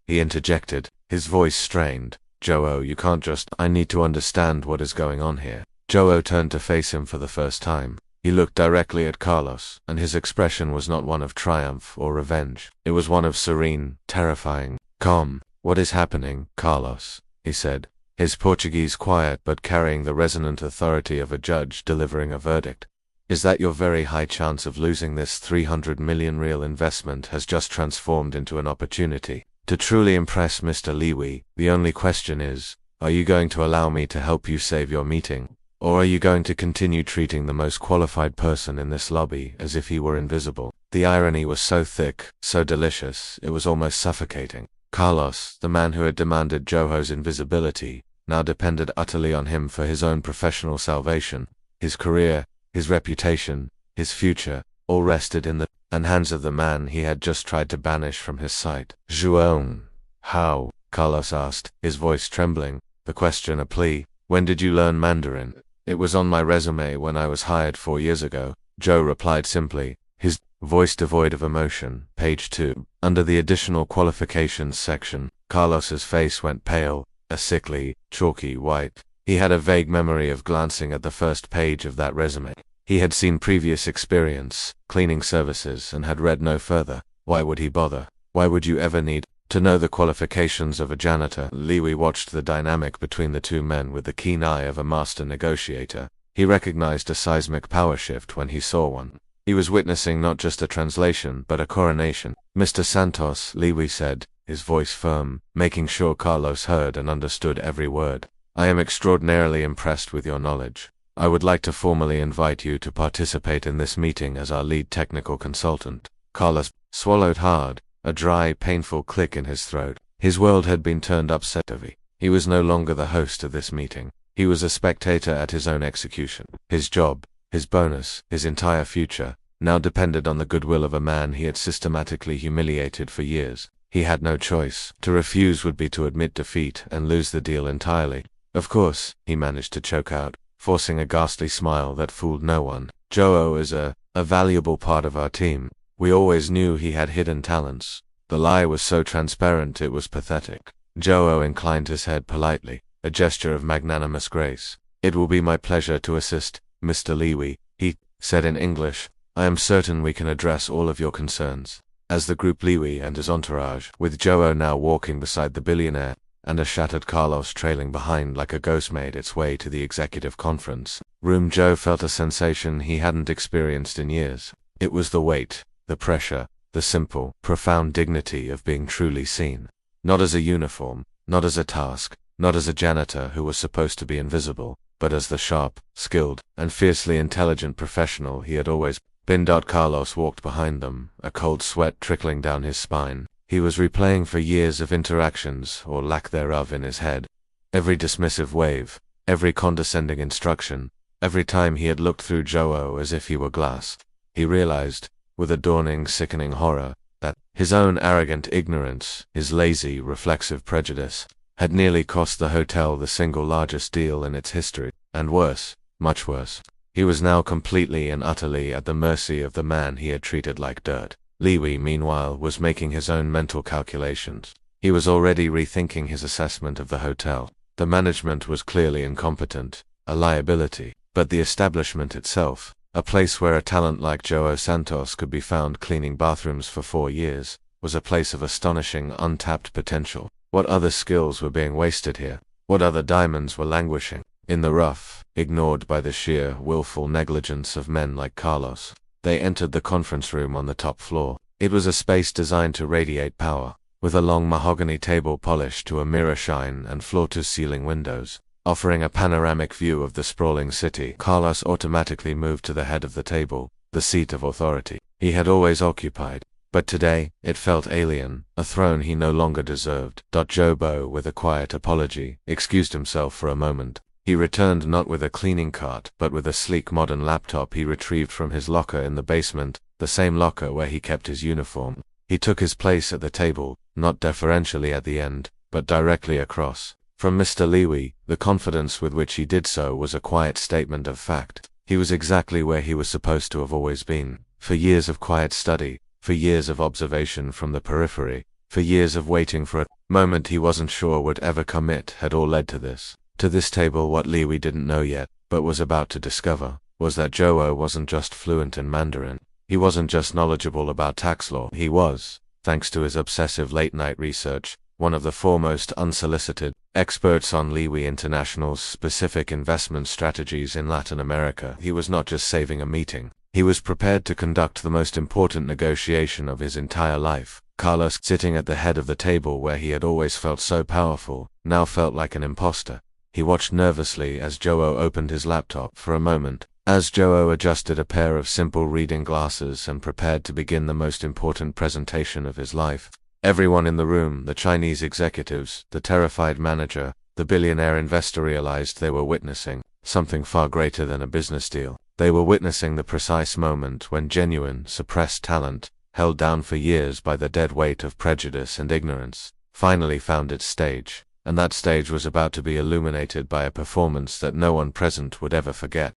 Speaker 1: he interjected, his voice strained. Joe, you can't just— I need to understand what is going on here. Joe turned to face him for the first time. He looked directly at Carlos, and his expression was not one of triumph or revenge. It was one of serene, terrifying calm. What is happening, Carlos? He said, his Portuguese quiet but carrying the resonant authority of a judge delivering a verdict. Is that your very high chance of losing this 300 million real investment has just transformed into an opportunity to truly impress Mr. Liwi? The only question is, are you going to allow me to help you save your meeting? Or are you going to continue treating the most qualified person in this lobby as if he were invisible? The irony was so thick, so delicious, it was almost suffocating. Carlos, the man who had demanded Joe's invisibility, now depended utterly on him for his own professional salvation. His career, his reputation, his future, all rested in the hands of the man he had just tried to banish from his sight. João, how? Carlos asked, his voice trembling, the question a plea. When did you learn Mandarin? It was on my resume when I was hired 4 years ago, Joe replied simply, his voice devoid of emotion. Page 2. Under the additional qualifications section, Carlos's face went pale, a sickly, chalky white. He had a vague memory of glancing at the first page of that resume. He had seen previous experience, cleaning services, and had read no further. Why would he bother? Why would you ever need to know the qualifications of a janitor? Liwi watched the dynamic between the two men with the keen eye of a master negotiator. He recognized a seismic power shift when he saw one. He was witnessing not just a translation, but a coronation. Mr. Santos, Liwi said, his voice firm, making sure Carlos heard and understood every word. I am extraordinarily impressed with your knowledge. I would like to formally invite you to participate in this meeting as our lead technical consultant. Carlos swallowed hard, a dry, painful click in his throat. His world had been turned upside down. He was no longer the host of this meeting. He was a spectator at his own execution. His job, his bonus, his entire future, now depended on the goodwill of a man he had systematically humiliated for years. He had no choice. To refuse would be to admit defeat and lose the deal entirely. Of course, he managed to choke out, forcing a ghastly smile that fooled no one. Joe is a valuable part of our team. We always knew he had hidden talents. The lie was so transparent it was pathetic. Joe inclined his head politely, a gesture of magnanimous grace. It will be my pleasure to assist, Mr. Liwi, he said in English. I am certain we can address all of your concerns. As the group Liwi and his entourage, with Joe now walking beside the billionaire, and a shattered Carlos trailing behind like a ghost, made its way to the executive conference room, Joe felt a sensation he hadn't experienced in years. It was the weight, the pressure, the simple, profound dignity of being truly seen. Not as a uniform, not as a task, not as a janitor who was supposed to be invisible, but as the sharp, skilled, and fiercely intelligent professional he had always been. Carlos walked behind them, a cold sweat trickling down his spine. He was replaying for years of interactions, or lack thereof, in his head. Every dismissive wave, every condescending instruction, every time he had looked through Joe as if he were glass. He realized, with a dawning, sickening horror, that his own arrogant ignorance, his lazy, reflexive prejudice, had nearly cost the hotel the single largest deal in its history. And worse, much worse, he was now completely and utterly at the mercy of the man he had treated like dirt. Liwi, meanwhile, was making his own mental calculations. He was already rethinking his assessment of the hotel. The management was clearly incompetent, a liability, but the establishment itself, a place where a talent like Joe Santos could be found cleaning bathrooms for 4 years, was a place of astonishing, untapped potential. What other skills were being wasted here? What other diamonds were languishing in the rough, ignored by the sheer, willful negligence of men like Carlos? They entered the conference room on the top floor. It was a space designed to radiate power, with a long mahogany table polished to a mirror shine and floor-to-ceiling windows. offering a panoramic view of the sprawling city. Carlos automatically moved to the head of the table, the seat of authority he had always occupied. But today, it felt alien, a throne he no longer deserved. Jobo, with a quiet apology, excused himself for a moment. He returned not with a cleaning cart, but with a sleek modern laptop he retrieved from his locker in the basement, the same locker where he kept his uniform. He took his place at the table, not deferentially at the end, but directly across from Mr. Liwi. The confidence with which he did so was a quiet statement of fact. He was exactly where he was supposed to have always been. For years of quiet study, for years of observation from the periphery, for years of waiting for a moment he wasn't sure would ever come, it had all led to this. To this table. What Liwi didn't know yet, but was about to discover, was that Joe wasn't just fluent in Mandarin. He wasn't just knowledgeable about tax law. He was, thanks to his obsessive late-night research, one of the foremost unsolicited experts on Liwi International's specific investment strategies in Latin America. He was not just saving a meeting. He was prepared to conduct the most important negotiation of his entire life. Carlos, sitting at the head of the table where he had always felt so powerful, now felt like an imposter. He watched nervously as Joe opened his laptop. For a moment, as Joe adjusted a pair of simple reading glasses and prepared to begin the most important presentation of his life. Everyone in the room, the Chinese executives, the terrified manager, the billionaire investor, realized they were witnessing something far greater than a business deal. They were witnessing the precise moment when genuine, suppressed talent, held down for years by the dead weight of prejudice and ignorance, finally found its stage. And that stage was about to be illuminated by a performance that no one present would ever forget.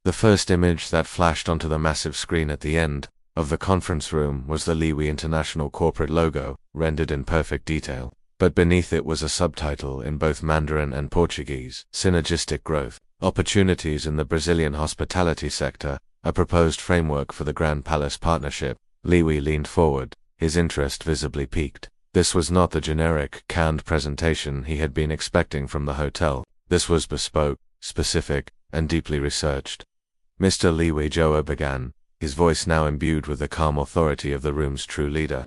Speaker 1: The first image that flashed onto the massive screen at the end of the conference room was the Liwi International corporate logo, rendered in perfect detail. But beneath it was a subtitle in both Mandarin and Portuguese: Synergistic Growth, Opportunities in the Brazilian Hospitality Sector, a proposed framework for the Grand Palace Partnership. Liwi leaned forward, his interest visibly piqued. This was not the generic, canned presentation he had been expecting from the hotel. This was bespoke, specific, and deeply researched. Mr. Liwi, Joe began, his voice now imbued with the calm authority of the room's true leader.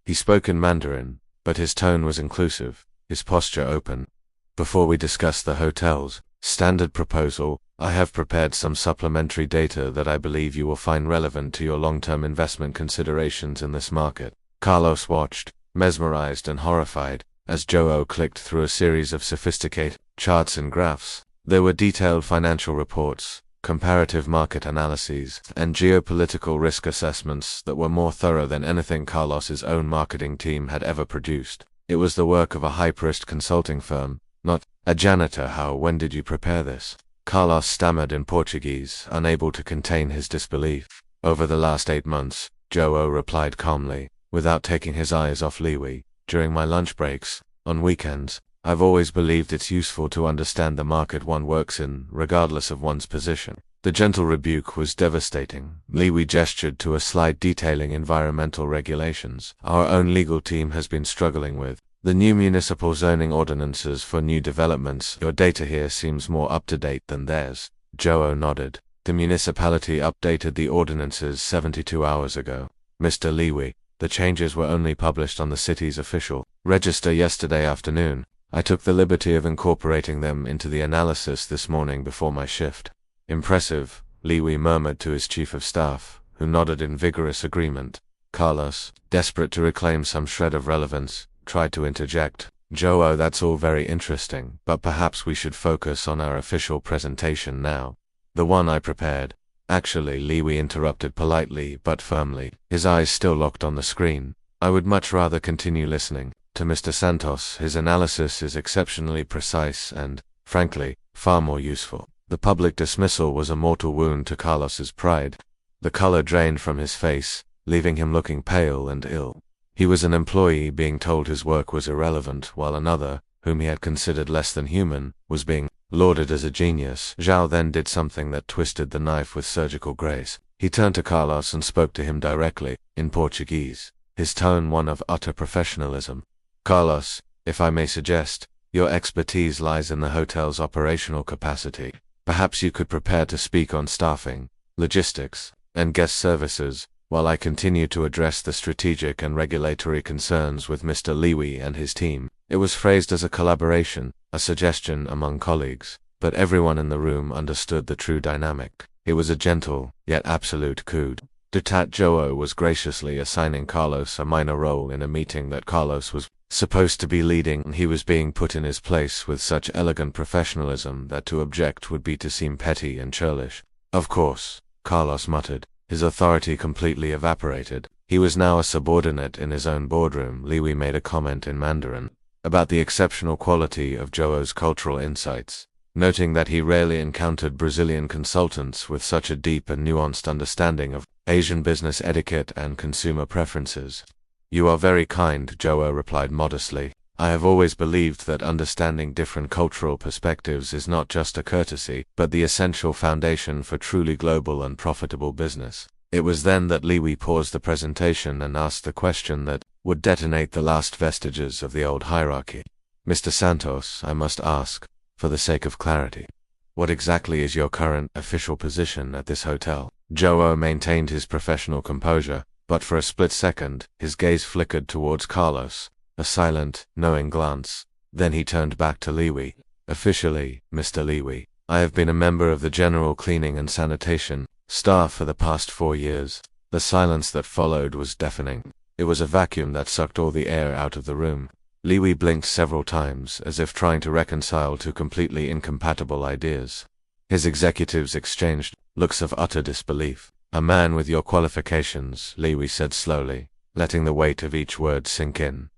Speaker 1: He spoke in Mandarin, but his tone was inclusive, his posture open. Before we discuss the hotel's standard proposal, I have prepared some supplementary data that I believe you will find relevant to your long-term investment considerations in this market. Carlos watched, mesmerized and horrified, as Joe clicked through a series of sophisticated charts and graphs. There were detailed financial reports, comparative market analyses, and geopolitical risk assessments that were more thorough than anything Carlos's own marketing team had ever produced. It was the work of a high-priced consulting firm, not a janitor. When did you prepare this? Carlos stammered in Portuguese, unable to contain his disbelief. Over the last 8 months, Joe replied calmly, without taking his eyes off Liwi. During my lunch breaks, on weekends, I've always believed it's useful to understand the market one works in, regardless of one's position. The gentle rebuke was devastating. Liwi gestured to a slide detailing environmental regulations our own legal team has been struggling with. The new municipal zoning ordinances for new developments. Your data here seems more up-to-date than theirs. Joe nodded. The municipality updated the ordinances 72 hours ago. Mr. Liwi, the changes were only published on the city's official register yesterday afternoon. I took the liberty of incorporating them into the analysis this morning before my shift. Impressive, Liwi murmured to his chief of staff, who nodded in vigorous agreement. Carlos, desperate to reclaim some shred of relevance, tried to interject. Joe, that's all very interesting, but perhaps we should focus on our official presentation now. The one I prepared. Actually, Liwi interrupted politely but firmly, his eyes still locked on the screen. I would much rather continue listening to Mr. Santos. His analysis is exceptionally precise and, frankly, far more useful. The public dismissal was a mortal wound to Carlos's pride. The color drained from his face, leaving him looking pale and ill. He was an employee being told his work was irrelevant, while another, whom he had considered less than human, was being lauded as a genius. Zhao then did something that twisted the knife with surgical grace. He turned to Carlos and spoke to him directly, in Portuguese, his tone one of utter professionalism. Carlos, if I may suggest, your expertise lies in the hotel's operational capacity. Perhaps you could prepare to speak on staffing, logistics, and guest services, while I continue to address the strategic and regulatory concerns with Mr. Liwi and his team. It was phrased as a collaboration, a suggestion among colleagues, but everyone in the room understood the true dynamic. It was a gentle, yet absolute coup d'etat. Joe was graciously assigning Carlos a minor role in a meeting that Carlos was supposed to be leading. He was being put in his place with such elegant professionalism that to object would be to seem petty and churlish. Of course, Carlos muttered. His authority completely evaporated. He was now a subordinate in his own boardroom. Liwi made a comment in Mandarin about the exceptional quality of Joe's cultural insights, noting that he rarely encountered Brazilian consultants with such a deep and nuanced understanding of Asian business etiquette and consumer preferences. "You are very kind," Joe replied modestly. "I have always believed that understanding different cultural perspectives is not just a courtesy, but the essential foundation for truly global and profitable business." It was then that Liwi paused the presentation and asked the question that would detonate the last vestiges of the old hierarchy. "Mr. Santos, I must ask, for the sake of clarity, what exactly is your current official position at this hotel?" Joe maintained his professional composure, but for a split second, his gaze flickered towards Carlos, a silent, knowing glance. Then he turned back to Liwi. "Officially, Mr. Liwi, I have been a member of the general cleaning and sanitation staff for the past 4 years. The silence that followed was deafening. It was a vacuum that sucked all the air out of the room. Liwi blinked several times, as if trying to reconcile two completely incompatible ideas. His executives exchanged looks of utter disbelief. "A man with your qualifications," Liwi said slowly, letting the weight of each word sink in.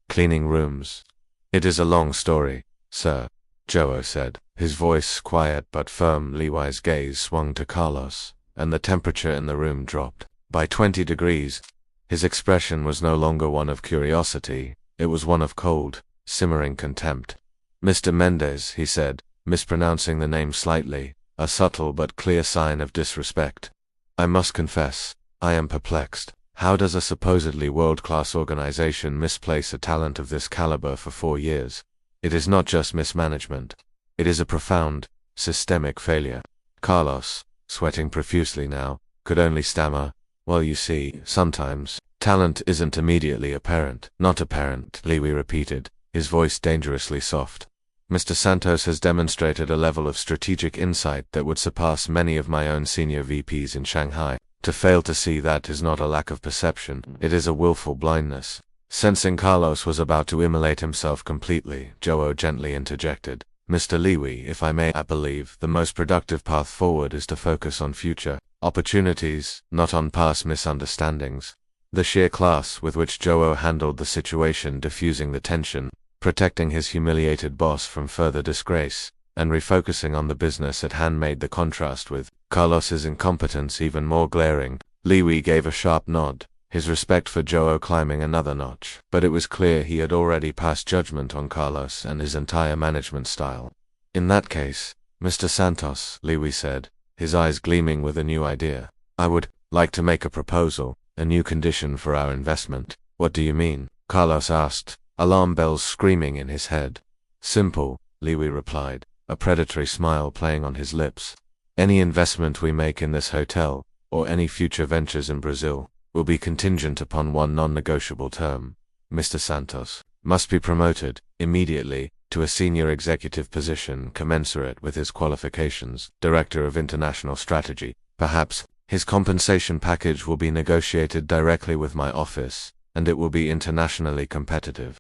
Speaker 1: "Cleaning rooms." "It is a long story, sir," Joe said, his voice quiet but firm. Liwi's gaze swung to Carlos, and the temperature in the room dropped by 20 degrees. His expression was no longer one of curiosity, it was one of cold, simmering contempt. "Mr. Mendez," he said, mispronouncing the name slightly, a subtle but clear sign of disrespect. "I must confess, I am perplexed. How does a supposedly world-class organization misplace a talent of this caliber for 4 years? It is not just mismanagement. It is a profound, systemic failure." Carlos, sweating profusely now, could only stammer, "Well, you see, sometimes talent isn't immediately apparent." "Not apparent," Liwi repeated, his voice dangerously soft. "Mr. Santos has demonstrated a level of strategic insight that would surpass many of my own senior VPs in Shanghai. To fail to see that is not a lack of perception, it is a willful blindness." Sensing Carlos was about to immolate himself completely, Joe gently interjected. "Mr. Liwi, if I may, I believe the most productive path forward is to focus on future opportunities, not on past misunderstandings." The sheer class with which Joe handled the situation, diffusing the tension, protecting his humiliated boss from further disgrace, and refocusing on the business at hand made the contrast with Carlos's incompetence even more glaring. Liwi gave a sharp nod, his respect for Joe climbing another notch, but it was clear he had already passed judgment on Carlos and his entire management style. "In that case, Mr. Santos," Liwi said, his eyes gleaming with a new idea, "I would like to make a proposal, a new condition for our investment." "What do you mean?" Carlos asked, alarm bells screaming in his head. "Simple," Liwi replied, a predatory smile playing on his lips. "Any investment we make in this hotel, or any future ventures in Brazil, will be contingent upon one non-negotiable term. Mr. Santos must be promoted, immediately, to a senior executive position commensurate with his qualifications, Director of International Strategy. Perhaps, his compensation package will be negotiated directly with my office, and it will be internationally competitive."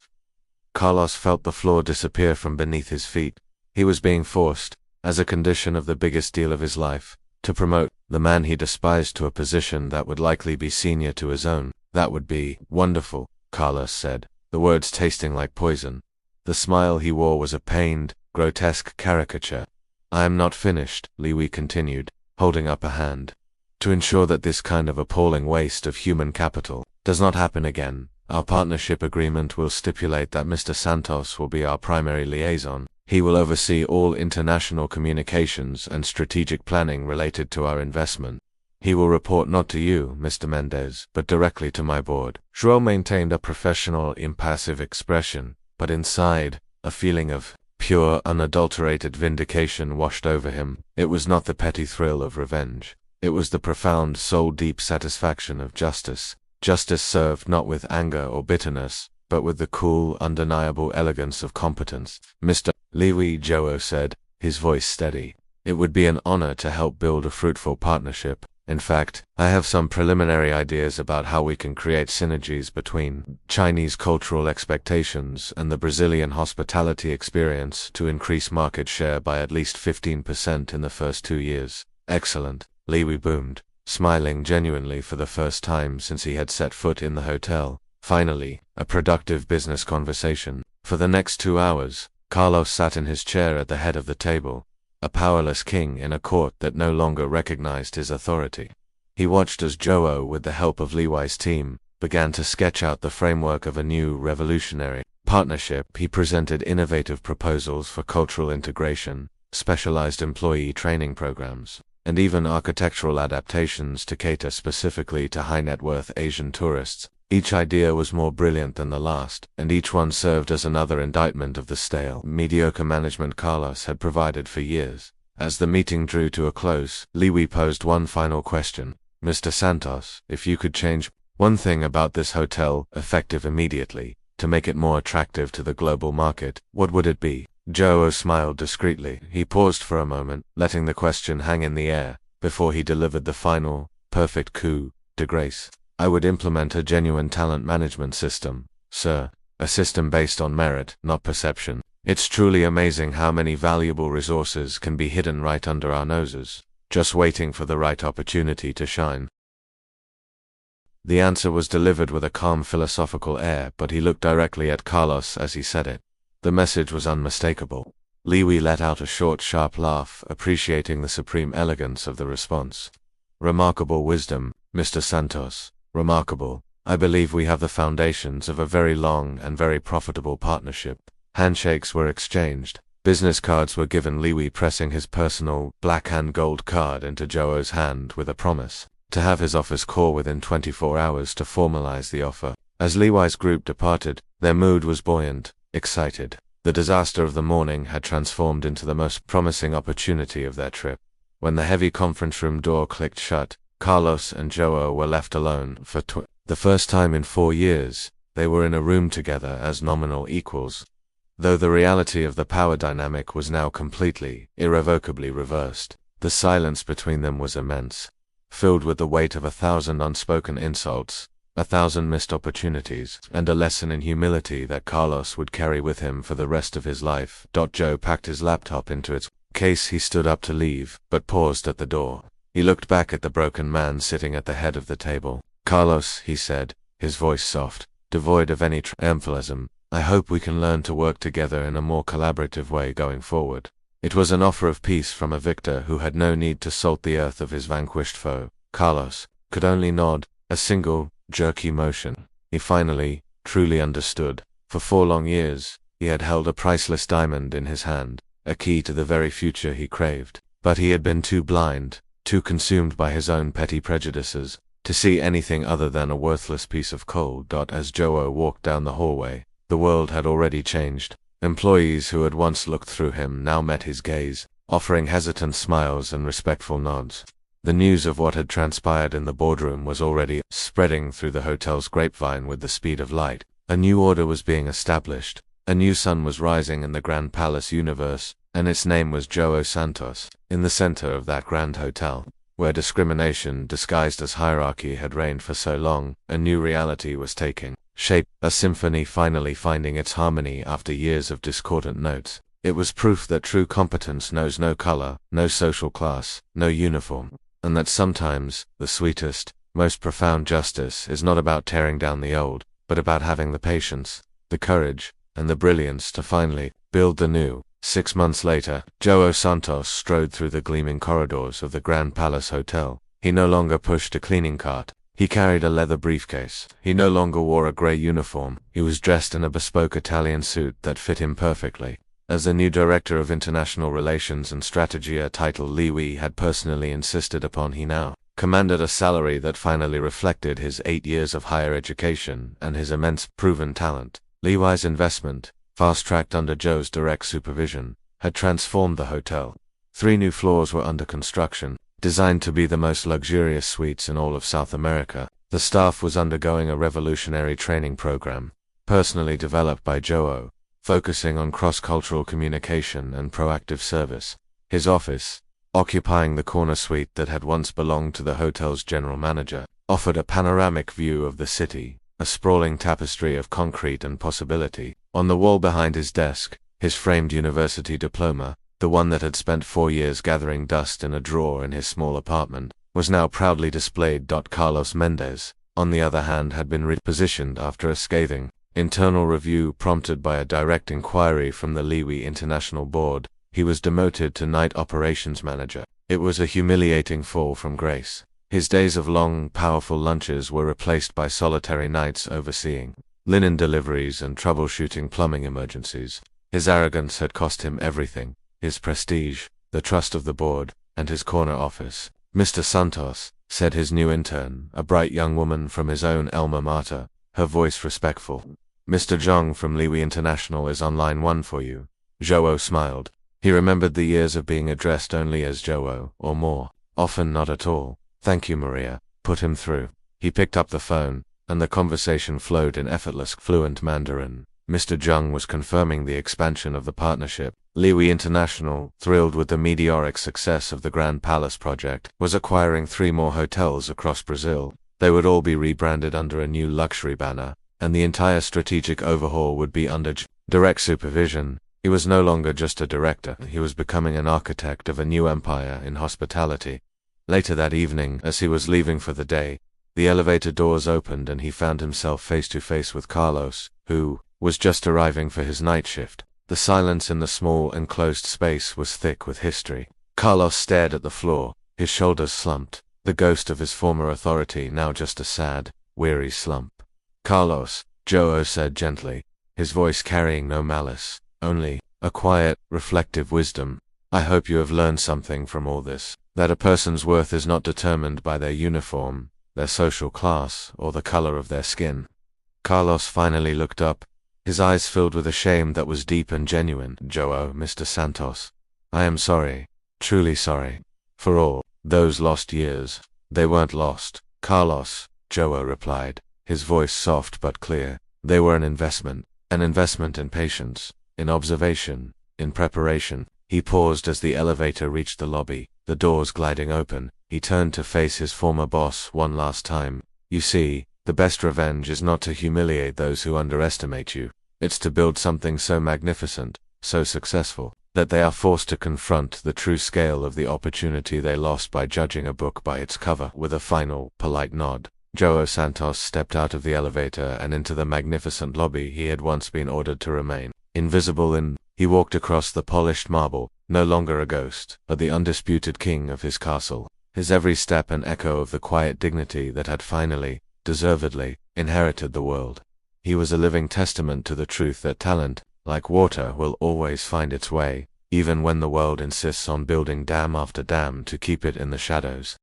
Speaker 1: Carlos felt the floor disappear from beneath his feet. He was being forced, as a condition of the biggest deal of his life, to promote the man he despised to a position that would likely be senior to his own. "That would be wonderful," Carlos said, the words tasting like poison. The smile he wore was a pained, grotesque caricature. "I am not finished," Liwi continued, holding up a hand. "To ensure that this kind of appalling waste of human capital does not happen again, our partnership agreement will stipulate that Mr. Santos will be our primary liaison. He will oversee all international communications and strategic planning related to our investment. He will report not to you, Mr. Mendez, but directly to my board." João maintained a professional, impassive expression, but inside, a feeling of pure, unadulterated vindication washed over him. It was not the petty thrill of revenge. It was the profound, soul-deep satisfaction of justice. Justice served not with anger or bitterness, but with the cool, undeniable elegance of competence. "Mr. Liwi," Joe said, his voice steady. "It would be an honor to help build a fruitful partnership. In fact, I have some preliminary ideas about how we can create synergies between Chinese cultural expectations and the Brazilian hospitality experience to increase market share by at least 15% in the first 2 years." "Excellent," Liwi boomed, smiling genuinely for the first time since he had set foot in the hotel. Finally, a productive business conversation. For the next 2 hours, Carlos sat in his chair at the head of the table, a powerless king in a court that no longer recognized his authority. He watched as Joe, with the help of Liwi's team, began to sketch out the framework of a new revolutionary partnership. He presented innovative proposals for cultural integration, specialized employee training programs, and even architectural adaptations to cater specifically to high-net-worth Asian tourists. Each idea was more brilliant than the last, and each one served as another indictment of the stale, mediocre management Carlos had provided for years. As the meeting drew to a close, Liwi posed one final question. "Mr. Santos, if you could change one thing about this hotel, effective immediately, to make it more attractive to the global market, what would it be?" Joe smiled discreetly. He paused for a moment, letting the question hang in the air, before he delivered the final, perfect coup de grace. "I would implement a genuine talent management system, sir. A system based on merit, not perception. It's truly amazing how many valuable resources can be hidden right under our noses, just waiting for the right opportunity to shine." The answer was delivered with a calm philosophical air, but he looked directly at Carlos as he said it. The message was unmistakable. Liwi let out a short, sharp laugh, appreciating the supreme elegance of the response. "Remarkable wisdom, Mr. Santos. Remarkable. I believe we have the foundations of a very long and very profitable partnership." Handshakes were exchanged. Business cards were given, Liwi pressing his personal black and gold card into Joe's hand with a promise to have his office call within 24 hours to formalize the offer. As Liwi's group departed, their mood was buoyant, excited. The disaster of the morning had transformed into the most promising opportunity of their trip. When the heavy conference room door clicked shut, Carlos and Joe were left alone. For the first time in 4 years, they were in a room together as nominal equals, though the reality of the power dynamic was now completely, irrevocably reversed. The silence between them was immense, filled with the weight of 1,000 unspoken insults, 1,000 missed opportunities, and a lesson in humility that Carlos would carry with him for the rest of his life. Joe packed his laptop into its case. He stood up to leave, but paused at the door. He looked back at the broken man sitting at the head of the table. "Carlos," he said, his voice soft, devoid of any triumphalism, "I hope we can learn to work together in a more collaborative way going forward." It was an offer of peace from a victor who had no need to salt the earth of his vanquished foe. Carlos could only nod, a single, jerky motion. He finally, truly understood. For 4 long years, he had held a priceless diamond in his hand, a key to the very future he craved. But he had been too blind, too consumed by his own petty prejudices, to see anything other than a worthless piece of coal. As Joe walked down the hallway, the world had already changed. Employees who had once looked through him now met his gaze, offering hesitant smiles and respectful nods. The news of what had transpired in the boardroom was already spreading through the hotel's grapevine with the speed of light. A new order was being established. A new sun was rising in the Grand Palace universe, and its name was Joe Santos. In the center of that grand hotel, where discrimination disguised as hierarchy had reigned for so long, a new reality was taking shape, a symphony finally finding its harmony after years of discordant notes. It was proof that true competence knows no color, no social class, no uniform, and that sometimes the sweetest, most profound justice is not about tearing down the old, but about having the patience, the courage, and the brilliance to finally build the new. 6 months later, Joe Santos strode through the gleaming corridors of the Grand Palace Hotel. He no longer pushed a cleaning cart. He carried a leather briefcase. He no longer wore a gray uniform. He was dressed in a bespoke Italian suit that fit him perfectly. As the new Director of International Relations and Strategy, a title Liwi had personally insisted upon, he now commanded a salary that finally reflected his 8 years of higher education and his immense proven talent. Liwi's investment, fast-tracked under Joe's direct supervision, had transformed the hotel. 3 new floors were under construction, designed to be the most luxurious suites in all of South America. The staff was undergoing a revolutionary training program, personally developed by Joe, focusing on cross-cultural communication and proactive service. His office, occupying the corner suite that had once belonged to the hotel's general manager, offered a panoramic view of the city, a sprawling tapestry of concrete and possibility. On the wall behind his desk, his framed university diploma, the one that had spent 4 years gathering dust in a drawer in his small apartment, was now proudly displayed. Carlos Mendez, on the other hand, had been repositioned after a scathing internal review prompted by a direct inquiry from the Liwi International Board. He was demoted to night operations manager. It was a humiliating fall from grace. His days of long, powerful lunches were replaced by solitary nights overseeing linen deliveries and troubleshooting plumbing emergencies. His arrogance had cost him everything: his prestige, the trust of the board, and his corner office. "Mr. Santos," said his new intern, a bright young woman from his own alma mater, her voice respectful. "Mr. Zhang from Liwi International is on line 1 for you." Joe smiled. He remembered the years of being addressed only as Joe, or more, often not at all. "Thank you, Maria." Put him through. He picked up the phone, and the conversation flowed in effortless, fluent Mandarin. Mr. Zhang was confirming the expansion of the partnership. Liwi International, thrilled with the meteoric success of the Grand Palace project, was acquiring 3 more hotels across Brazil. They would all be rebranded under a new luxury banner, and the entire strategic overhaul would be under direct supervision. He was no longer just a director, he was becoming an architect of a new empire in hospitality. Later that evening, as he was leaving for the day, the elevator doors opened and he found himself face to face with Carlos, who was just arriving for his night shift. The silence in the small enclosed space was thick with history. Carlos stared at the floor, his shoulders slumped, the ghost of his former authority now just a sad, weary slump. "Carlos," Joe said gently, his voice carrying no malice, only a quiet, reflective wisdom. "I hope you have learned something from all this, that a person's worth is not determined by their uniform, their social class, or the color of their skin." Carlos finally looked up, his eyes filled with a shame that was deep and genuine. "Joe, Mr. Santos, I am sorry, truly sorry, for all those lost years." "They weren't lost, Carlos," Joe replied, his voice soft but clear. "They were an investment in patience, in observation, in preparation." He paused as the elevator reached the lobby, the doors gliding open. He turned to face his former boss one last time. "You see, the best revenge is not to humiliate those who underestimate you. It's to build something so magnificent, so successful, that they are forced to confront the true scale of the opportunity they lost by judging a book by its cover." With a final, polite nod, Joe Santos stepped out of the elevator and into the magnificent lobby he had once been ordered to remain invisible in. He walked across the polished marble, no longer a ghost, but the undisputed king of his castle, his every step an echo of the quiet dignity that had finally, deservedly, inherited the world. He was a living testament to the truth that talent, like water, will always find its way, even when the world insists on building dam after dam to keep it in the shadows.